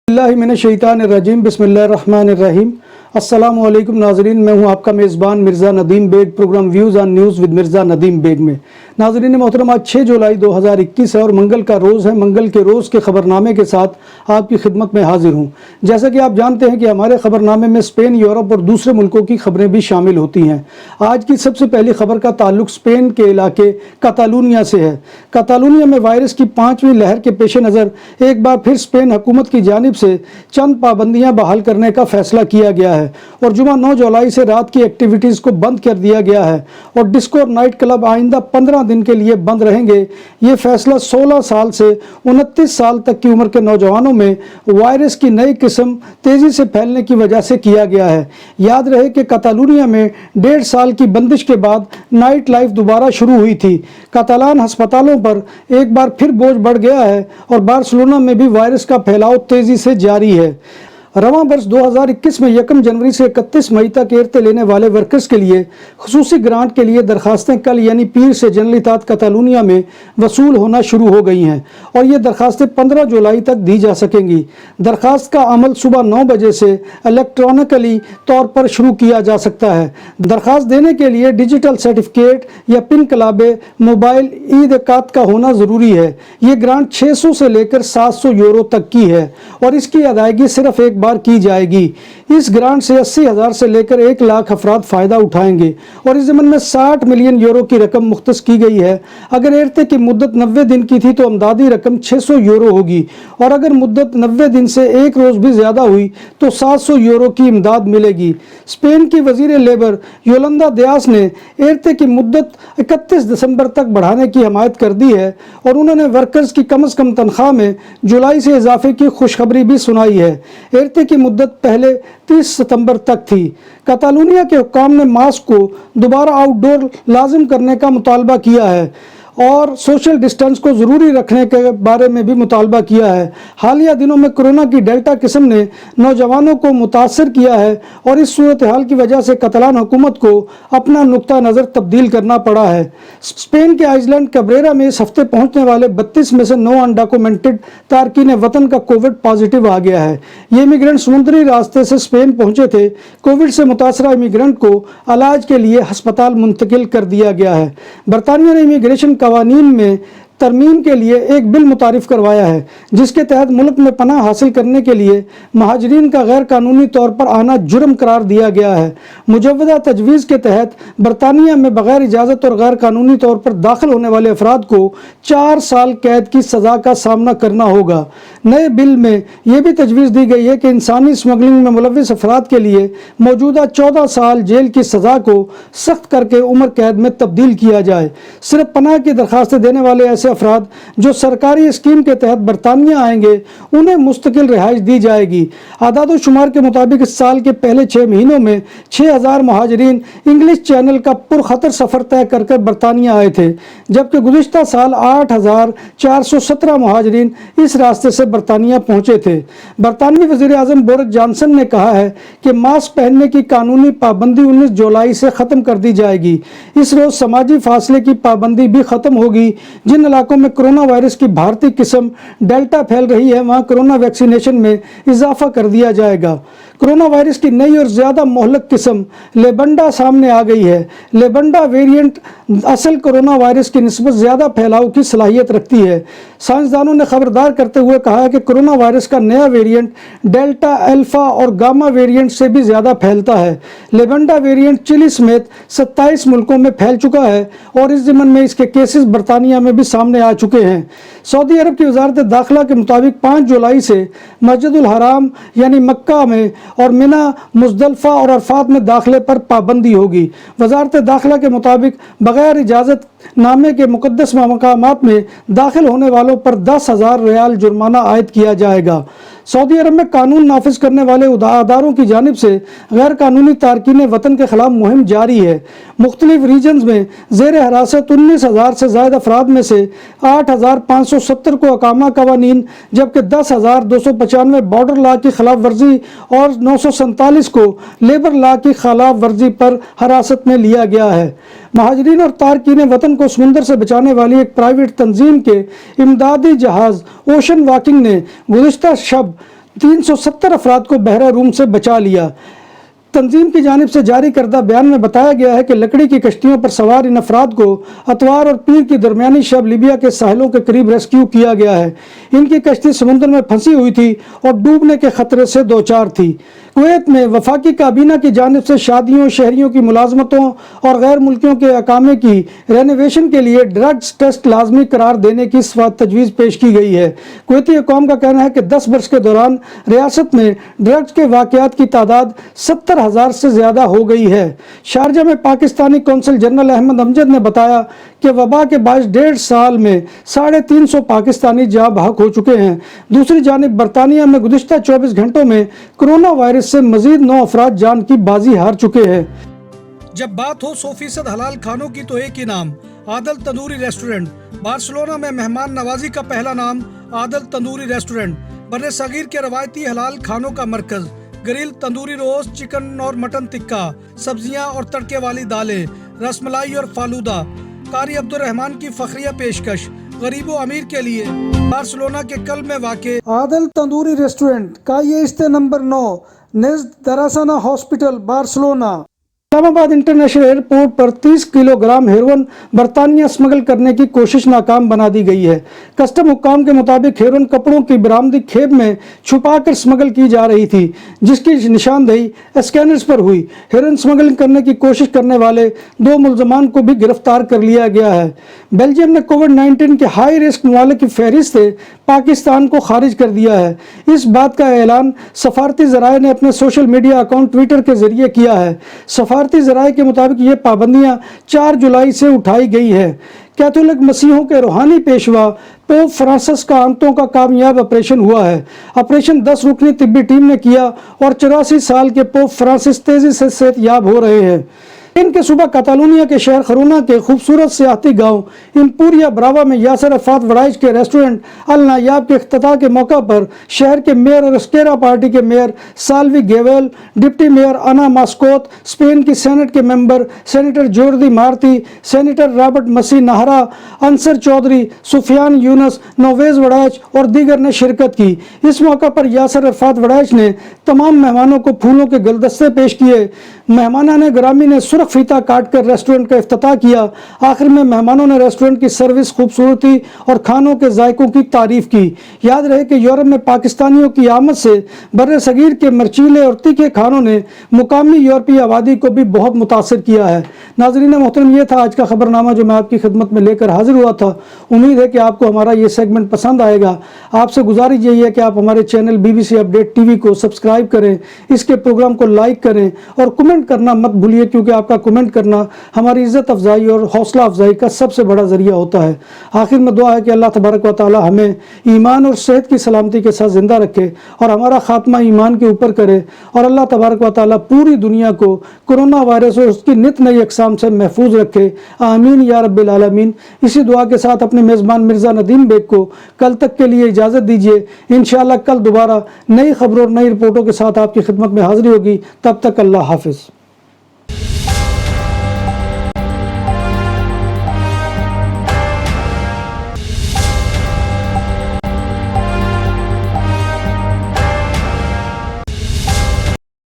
اللہ من الشیطان الرجیم بسم اللہ الرحمن الرحیم۔ السلام علیکم ناظرین، میں ہوں آپ کا میزبان Mirza Nadeem Baig, programme views on news with Mirza Nadeem Baig میں۔ ناظرین محترم، آج 6 جولائی 2021 ہے اور منگل کا روز ہے۔ منگل کے روز کے خبرنامے کے ساتھ آپ کی خدمت میں حاضر ہوں۔ جیسا کہ آپ جانتے ہیں کہ ہمارے خبرنامے میں اسپین، یورپ اور دوسرے ملکوں کی خبریں بھی شامل ہوتی ہیں۔ آج کی سب سے پہلی خبر کا تعلق اسپین کے علاقے کاتالونیا سے ہے۔ کاتالونیا میں وائرس کی 5ویں لہر کے پیش نظر ایک بار پھر اسپین حکومت کی جانب سے چند پابندیاں بحال کرنے کا فیصلہ کیا گیا ہے اور جمعہ 9 جولائی سے رات کی ایکٹیویٹیز کو بند کر دیا گیا ہے اور ڈسکو اور نائٹ کلب آئندہ 15 دن کے لیے بند رہیں گے۔ یہ فیصلہ 16 سال سے 29 سال تک کی عمر کے نوجوانوں میں وائرس کی نئی قسم تیزی سے پھیلنے کی وجہ سے کیا گیا ہے۔ یاد رہے کہ کاتالونیا میں 1.5 سال کی بندش کے بعد نائٹ لائف دوبارہ شروع ہوئی تھی۔ کاتالان ہسپتالوں پر ایک بار پھر بوجھ بڑھ گیا ہے اور بارسلونا میں بھی وائرس کا پھیلاؤ تیزی سے جاری ہے۔ رواں برس 2021 میں 1 جنوری سے 31 مئی تک ایرتے لینے والے ورکرز کے لیے خصوصی گرانٹ کے لیے درخواستیں کل یعنی پیر سے جنرلیتات کاتالونیا میں وصول ہونا شروع ہو گئی ہیں اور یہ درخواستیں 15 جولائی تک دی جا سکیں گی۔ درخواست کا عمل صبح 9 بجے سے الیکٹرانکلی طور پر شروع کیا جا سکتا ہے۔ درخواست دینے کے لیے ڈیجیٹل سرٹیفکیٹ یا پن کلابے موبائل ایدکات کا ہونا ضروری ہے۔ یہ گرانٹ 600 سے لے کر 700 یورو تک کی ہے اور اس کی ادائیگی صرف ایک بار کی جائے گی۔ اس گرانٹ سے 80,000 سے لے کر 1 لاکھ افراد فائدہ اٹھائیں گے اور اس ضمن میں 60 ملین یورو کی رقم مختص کی گئی ہے۔ اگر ایرتے کی مدت 90 دن کی تھی تو امدادی رقم 600 یورو ہوگی اور اگر مدت 90 دن سے 1 روز بھی زیادہ ہوئی تو 700 یورو کی امداد ملے گی۔ اسپین کی وزیر لیبر یولندا دیاس نے ایرتے کی مدت 31 دسمبر تک بڑھانے کی حمایت کر دی ہے اور انہوں نے ورکرز کی کم از کم تنخواہ میں جولائی سے اضافے کی خوشخبری بھی سنائی ہے۔ ایرتے کی مدت پہلے 30 ستمبر تک تھی۔ کاتالونیا کے حکام نے ماسک کو دوبارہ آؤٹ ڈور لازم کرنے کا مطالبہ کیا ہے اور سوشل ڈسٹنس کو ضروری رکھنے کے بارے میں بھی مطالبہ کیا ہے۔ حالیہ دنوں میں کورونا کی ڈیلٹا قسم نے نوجوانوں کو متاثر کیا ہے اور اس صورتحال کی وجہ سے کاتالان حکومت کو اپنا نقطہ نظر تبدیل کرنا پڑا ہے۔ اسپین کے آئس لینڈ کبریرا میں اس ہفتے پہنچنے والے 32 میں سے 9 انڈاکومنٹڈ تارکین وطن کا کووڈ پازیٹیو آ گیا ہے۔ یہ امیگرینٹ سمندری راستے سے اسپین پہنچے تھے۔ کووڈ سے متاثرہ امیگرینٹ کو علاج کے لیے ہسپتال منتقل کر دیا گیا ہے۔ برطانیہ نے امیگریشن قوانین میں ترمیم کے لیے ایک بل متعارف کروایا ہے جس کے تحت ملک میں پناہ حاصل کرنے کے لیے مہاجرین کا غیر قانونی طور پر آنا جرم قرار دیا گیا ہے۔ مجودہ تجویز کے تحت برطانیہ میں بغیر اجازت اور غیر قانونی طور پر داخل ہونے والے افراد کو 4 سال قید کی سزا کا سامنا کرنا ہوگا۔ نئے بل میں یہ بھی تجویز دی گئی ہے کہ انسانی اسمگلنگ میں ملوث افراد کے لیے موجودہ 14 سال جیل کی سزا کو سخت کر کے عمر قید میں تبدیل کیا جائے۔ صرف پناہ کی درخواستیں دینے والے ایسے افراد جو سرکاری اسکیم کے تحت برطانیہ آئیں گے انہیں مستقل رہائش دی جائے گی۔ اعداد و شمار کے مطابق اس سال کے پہلے 6 مہینوں میں 6,000 مہاجرین انگلش چینل کا پرخطر سفر طے کر کر برطانیہ آئے تھے، جبکہ گزشتہ سال 8,417 مہاجرین اس راستے سے برطانیہ پہنچے تھے۔ برطانوی وزیر اعظم بورس جانسن نے کہا ہے کہ ماسک پہننے کی قانونی پابندی 19 جولائی سے ختم کر دی جائے گی۔ اس روز سماجی فاصلے کی پابندی بھی ختم ہوگی۔ جن علاقوں میں کرونا وائرس کی بھارتی قسم ڈیلٹا پھیل رہی ہے وہاں کرونا ویکسینیشن میں اضافہ کر دیا جائے گا۔ کرونا وائرس کی نئی اور زیادہ مہلک قسم لیبنڈا سامنے آ گئی ہے۔ لیبنڈا ویریئنٹ اصل کرونا وائرس کی نسبت زیادہ پھیلاؤ کی صلاحیت رکھتی ہے۔ سائنسدانوں نے خبردار کرتے ہوئے کہا ہے کہ کرونا وائرس کا نیا ویریئنٹ ڈیلٹا، الفا اور گاما ویریئنٹ سے بھی زیادہ پھیلتا ہے۔ لیبنڈا ویریئنٹ چلی سمیت 27 ملکوں میں پھیل چکا ہے اور اس ضمن میں اس کے کیسز برطانیہ میں بھی سامنے آ چکے ہیں۔ سعودی عرب کی وزارت داخلہ کے مطابق 5 جولائی سے مسجد الحرام یعنی مکہ میں اور منی، مزدلفہ اور عرفات میں داخلے پر پابندی ہوگی۔ وزارت داخلہ کے مطابق بغیر اجازت نامے کے مقدس مقامات میں داخل ہونے والوں پر 10,000 ریال جرمانہ عائد کیا جائے گا۔ سعودی عرب میں قانون نافذ کرنے والے اداروں کی جانب سے غیر قانونی تارکین وطن کے خلاف مہم جاری ہے۔ مختلف ریجنز میں زیر حراست 19,000 سے زائد افراد میں سے 8,570 کو اقامہ قوانین جبکہ 10,295 بارڈر لا کی خلاف ورزی اور 947 کو لیبر لا کی خلاف ورزی پر حراست میں لیا گیا ہے۔ مہاجرین اور تارکین وطن کو سمندر سے بچانے والی ایک پرائیویٹ تنظیم کے امدادی جہاز اوشن واکنگ نے گزشتہ شب 370 افراد کو بحیرہ روم سے بچا لیا۔ تنظیم کی جانب سے جاری کردہ بیان میں بتایا گیا ہے کہ لکڑی کی کشتیوں پر سوار ان افراد کو اتوار اور پیر کی درمیانی شب لیبیا کے ساحلوں کے قریب ریسکیو کیا گیا ہے۔ ان کی کشتی سمندر میں پھنسی ہوئی تھی اور ڈوبنے کے خطرے سے دوچار تھی۔ کویت میں وفاقی کابینہ کی جانب سے شادیوں، شہریوں کی ملازمتوں اور غیر ملکیوں کے اقامے کی رینوویشن کے لیے ڈرگز ٹیسٹ لازمی قرار دینے کی تجویز پیش کی گئی ہے۔ کویتی حکام کا کہنا ہے کہ 10 برس کے دوران ریاست میں ڈرگز کے واقعات کی تعداد 70,000 سے زیادہ ہو گئی ہے۔ شارجہ میں پاکستانی قونصل جنرل احمد امجد نے بتایا کہ وبا کے باعث 1.5 سال میں 350 پاکستانی جاں بحق ہو چکے ہیں۔ دوسری جانب برطانیہ میں گزشتہ 24 گھنٹوں میں کرونا وائرس سے مزید 9 افراد جان کی بازی ہار چکے ہیں۔ جب بات ہو 100% حلال کھانوں کی تو ایک ہی نام، عادل تندوری ریسٹورنٹ۔ بارسلونا میں مہمان نوازی کا پہلا نام عادل تندوری ریسٹورنٹ، بر صغیر کے روایتی حلال کھانوں کا مرکز۔ گرل تندوری روسٹ، چکن اور مٹن ٹکا، سبزیاں اور تڑکے والی دالیں، رس ملائی اور فالودہ۔ قاری عبدالرحمن کی فخریہ پیشکش، غریب و امیر کے لیے۔ بارسلونا کے قلب میں واقع عادل تندوری ریسٹورنٹ کا یہ رشتے نمبر 9 نزد دراسانہ ہاسپٹل، بارسلونا۔ اسلام آباد انٹرنیشنل ایئرپورٹ پر 30 کلو گرام ہیروئن برطانیہ اسمگل کرنے کی کوشش ناکام بنا دی گئی ہے۔ کسٹم حکام کے مطابق ہیروئن کپڑوں کی برآمدی کھیپ میں چھپا کر اسمگل کی جا رہی تھی، جس کی نشاندہی اسکینرز پر ہوئی۔ ہیروئن اسمگل کرنے کی کوشش کرنے والے 2 ملزمان کو بھی گرفتار کر لیا گیا ہے۔ بیلجیم نے کووڈ-19 کے ہائی رسک ممالک کی فہرست سے پاکستان کو خارج کر دیا ہے۔ اس بات کا اعلان سفارتی ذرائع نے اپنے سوشل میڈیا اکاؤنٹ ٹویٹر کے ذریعے کیا ہے۔ سفارتی ذرائع کے مطابق یہ پابندیاں 4 جولائی سے اٹھائی گئی ہے۔ کیتھولک مسیحوں کے روحانی پیشوا پوپ فرانسس کا آنتوں کا کامیاب آپریشن ہوا ہے۔ آپریشن 10 رکنی طبی ٹیم نے کیا اور 84 سال کے پوپ فرانسس تیزی سے صحت یاب ہو رہے ہیں۔ ان کے صوبہ کاتالونیا کے شہر خرونا کے خوبصورت سیاحتی گاؤں امپوریا براوا میں یاسر عرفات وڑائچ کے ریسٹورنٹ النایاب کے افتتاح کے موقع پر شہر کے میئر اور اسکیرا پارٹی کے میئر سالوی گیویل، ڈپٹی میئر انا ماسکوت، اسپین کی سینٹ کے ممبر سینیٹر جوردی مارتی، سینیٹر رابرٹ مسیح نہرا، انصر چودھری، سفیان یونس، نویز وڑائچ اور دیگر نے شرکت کی۔ اس موقع پر یاسر عرفات وڑائچ نے تمام مہمانوں کو پھولوں کے گلدستے پیش کیے۔ مہمانان گرامی نے سرخ فیتا کاٹ کر ریسٹورنٹ کا افتتاح کیا۔ آخر میں مہمانوں نے ریسٹورنٹ کی سروس، خوبصورتی اور کھانوں کے ذائقوں کی تعریف کی۔ یاد رہے کہ یورپ میں پاکستانیوں کی آمد سے بر صغیر کے مرچیلے اور تیکھے کھانوں نے مقامی یورپی آبادی کو بھی بہت متاثر کیا ہے۔ ناظرین محترم، یہ تھا آج کا خبرنامہ جو میں آپ کی خدمت میں لے کر حاضر ہوا تھا۔ امید ہے کہ آپ کو ہمارا یہ سیگمنٹ پسند آئے گا۔ آپ سے گزارش یہی ہے کہ آپ ہمارے channel BBC update T V کو سبسکرائب کریں، اس کے پروگرام کو لائک کریں اور کمنٹ کرنا مت بھولیے، کیونکہ آپ کا کمنٹ کرنا ہماری عزت افزائی اور حوصلہ افزائی کا سب سے بڑا ذریعہ ہوتا ہے۔ آخر میں دعا ہے کہ اللہ تبارک و تعالی ہمیں ایمان اور صحت کی سلامتی کے ساتھ زندہ رکھے اور ہمارا خاتمہ ایمان کے اوپر کرے، اور اللہ تبارک و تعالی پوری دنیا کو کرونا وائرس اور اس کی نت نئی اقسام سے محفوظ رکھے، آمین یا رب العالمین۔ اسی دعا کے ساتھ اپنے میزبان مرزا ندیم بیگ کو کل تک کے لیے اجازت دیجیے۔ انشاءاللہ کل دوبارہ نئی خبروں اور نئی رپورٹوں کے ساتھ آپ کی خدمت میں حاضری ہوگی۔ تب تک اللہ حافظ۔